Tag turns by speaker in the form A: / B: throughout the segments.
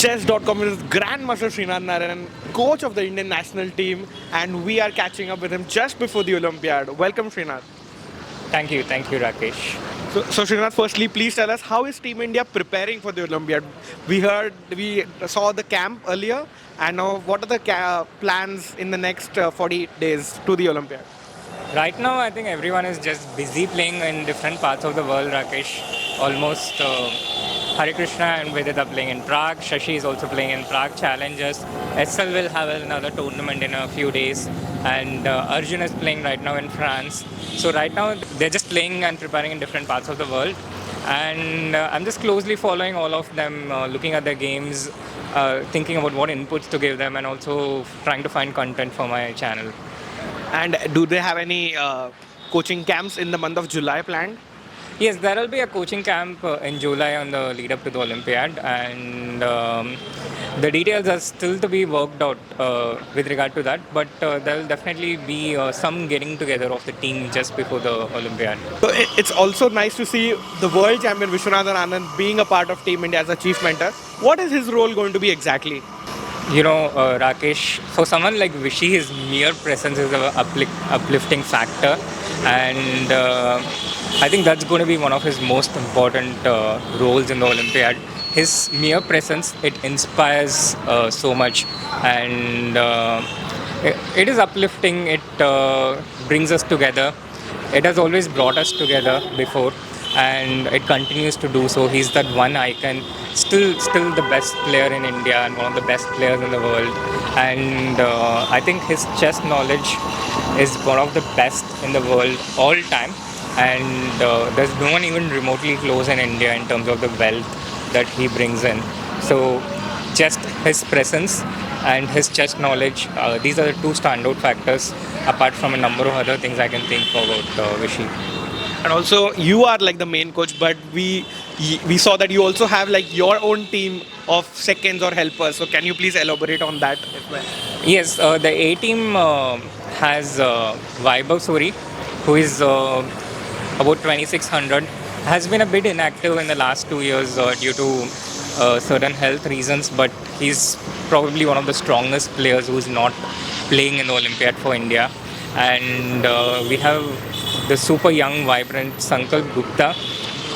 A: Chess.com is Grandmaster Srinath Narayan, coach of the Indian national team, and we are catching up with him just before the Olympiad. Welcome, Srinath.
B: Thank you, Rakesh.
A: So Srinath, firstly, please tell us how is Team India preparing for the Olympiad? We saw the camp earlier, and now what are the plans in the next 40 days to the Olympiad?
B: Right now, I think everyone is just busy playing in different parts of the world, Rakesh. Almost Hare Krishna and Vedit are playing in Prague. Shashi is also playing in Prague Challengers. SL will have another tournament in a few days. And Arjun is playing right now in France. So right now, they're just playing and preparing in different parts of the world. And I'm just closely following all of them, looking at their games, thinking about what inputs to give them, and also trying to find content for my channel.
A: And do they have any coaching camps in the month of July planned?
B: Yes, there will be a coaching camp in July on the lead up to the Olympiad, and the details are still to be worked out with regard to that. But there will definitely be some getting together of the team just before the Olympiad.
A: So it's also nice to see the world champion Vishwanathan Anand being a part of Team India as a chief mentor. What is his role going to be exactly?
B: Rakesh, for someone like Vishy, his mere presence is an uplifting factor, and I think that's going to be one of his most important roles in the Olympiad. His mere presence, it inspires so much, and it is uplifting. It brings us together. It has always brought us together before, and it continues to do so. He's that one icon, still the best player in India and one of the best players in the world. And I think his chess knowledge is one of the best in the world all time. And there's no one even remotely close in India in terms of the wealth that he brings in. So just his presence and his chess knowledge, these are the two standout factors apart from a number of other things I can think about Vishy.
A: And also, you are like the main coach, but we saw that you also have like your own team of seconds or helpers. So can you please elaborate on that as well?
B: Yes, the A team has Vaibhav Suri, who is about 2600, has been a bit inactive in the last 2 years due to certain health reasons, but he's probably one of the strongest players who's not playing in the Olympiad for India. And we have the super young, vibrant Sankalp Gupta,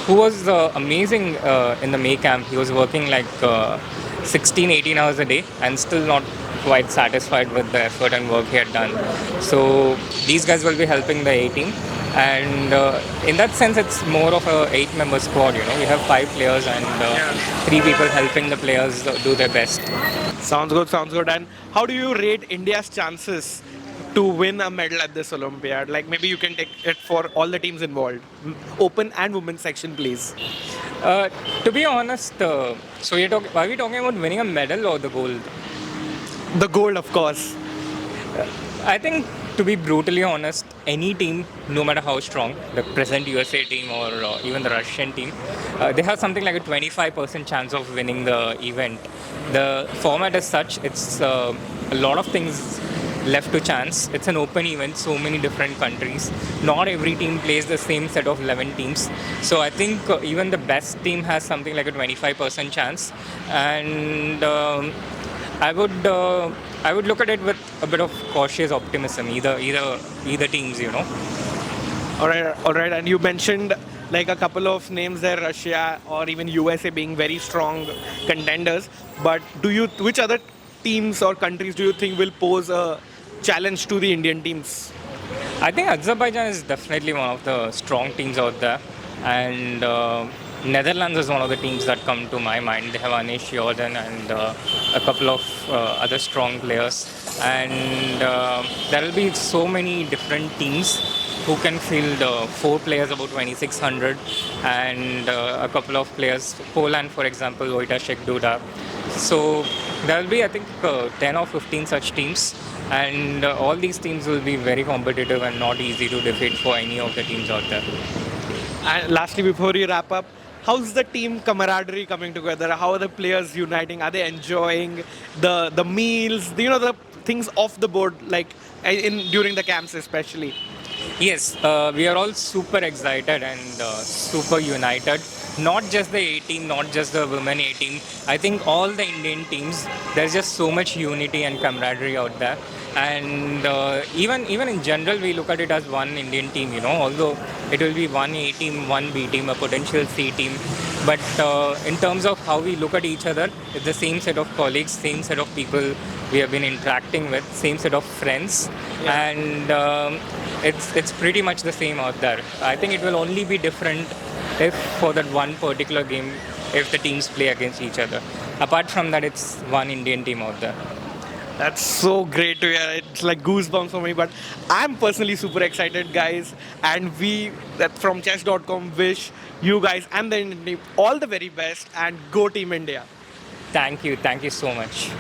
B: who was amazing in the May camp. He was working like 16, 18 hours a day and still not quite satisfied with the effort and work he had done. So these guys will be helping the A team. And in that sense, it's more of a 8-member squad. We have 5 players and 3 people helping the players do their best.
A: Sounds good, sounds good. And how do you rate India's chances to win a medal at this Olympiad? Like maybe you can take it for all the teams involved, open and women's section, please.
B: To be honest, are we talking about winning a medal or the gold?
A: The gold, of course.
B: I think, to be brutally honest, any team, no matter how strong, the present USA team or even the Russian team, they have something like a 25% chance of winning the event. The format is such, it's a lot of things left to chance. It's an open event, so many different countries. Not every team plays the same set of 11 teams. So I think even the best team has something like a 25% chance. And I would look at it with a bit of cautious optimism. Either teams.
A: All right. And you mentioned like a couple of names there, Russia or even USA being very strong contenders. But which other teams or countries do you think will pose a challenge to the Indian teams?
B: I think Azerbaijan is definitely one of the strong teams out there, and Netherlands is one of the teams that come to my mind. They have Anish Jordan and a couple of other strong players, and there will be so many different teams who can field 4 players about 2600 and a couple of players. Poland, for example, Wojciech Duda. So there will be, I think, 10 or 15 such teams, and all these teams will be very competitive and not easy to defeat for any of the teams out there.
A: And lastly, before you wrap up, how's the team camaraderie coming together? How are the players uniting? Are they enjoying the meals? The things off the board, like during the camps especially?
B: Yes, we are all super excited and super united. not just the A team, not just the women A team. I think all the Indian teams, there's just so much unity and camaraderie out there. And even in general, we look at it as one Indian team, although it will be one A team, one B team, a potential C team. But in terms of how we look at each other, it's the same set of colleagues, same set of people we have been interacting with, same set of friends, and it's pretty much the same out there. I think it will only be different if for that one particular game, if the teams play against each other. Apart from that, it's one Indian team out there.
A: That's so great to hear. It's like goosebumps for me. But I'm personally super excited, guys. And we, that from chess.com, wish you guys and the Indian team all the very best and go Team India.
B: Thank you so much.